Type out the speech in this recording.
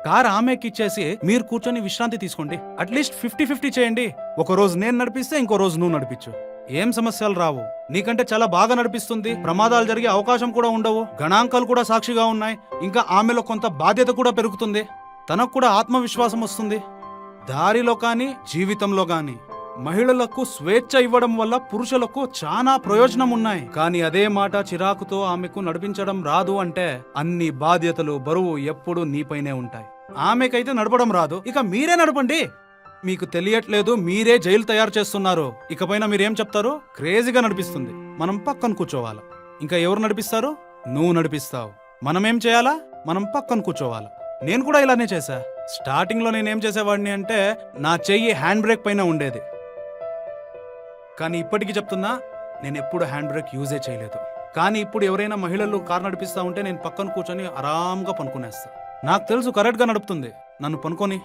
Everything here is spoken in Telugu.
కార్ ఆమెకి ఇచ్చేసి మీరు కూర్చొని విశ్రాంతి తీసుకోండి. అట్లీస్ట్ 50-50 చేయండి. ఒక రోజు నేను నడిపిస్తే ఇంకో రోజు నువ్వు నడిపించు. ఏం సమస్యలు రావు. నీకంటే చాలా బాగా నడిపిస్తుంది. ప్రమాదాలు జరిగే అవకాశం కూడా ఉండవు. గణాంకాలు కూడా సాక్షిగా ఉన్నాయి. ఇంకా ఆమెలో కొంత బాధ్యత కూడా పెరుగుతుంది. తనకు కూడా ఆత్మవిశ్వాసం వస్తుంది. దారిలో కానీ జీవితంలో కానీ మహిళలకు స్వేచ్ఛ ఇవ్వడం వల్ల పురుషులకు చాలా ప్రయోజనం ఉన్నాయి. కానీ అదే మాట చిరాకుతో ఆమెకు నడిపించడం రాదు అంటే అన్ని బాధ్యతలు బరువు ఎప్పుడూ నీపైనే ఉంటాయి. ఆమెకైతే నడపడం రాదు, ఇక మీరే నడపండి. మీకు తెలియట్లేదు, మీరే జైలు తయారు చేస్తున్నారు. ఇకపైన మీరేం చెప్తారు? క్రేజీగా నడిపిస్తుంది, మనం పక్కన కూర్చోవాలా. ఇంకా ఎవరు నడిపిస్తారు? నువ్వు నడిపిస్తావు. మనమేం చేయాలా? మనం పక్కన కూర్చోవాలా. నేను కూడా ఇలానే చేశా. స్టార్టింగ్ లో నేనేం చేసేవాడిని అంటే నా చెయ్యి హ్యాండ్ బ్రేక్ పైన ఉండేది. కానీ ఇప్పటికీ చెప్తున్నా, నేను ఎప్పుడు హ్యాండ్ బ్రేక్ యూజే చేయలేదు. కానీ ఇప్పుడు ఎవరైనా మహిళలు కారు నడిపిస్తా ఉంటే నేను పక్కన కూర్చొని ఆరాంగా పనుకునేస్తా. నాకు తెలుసు కరెక్ట్గా నడుపుతుంది, నన్ను పనుకొని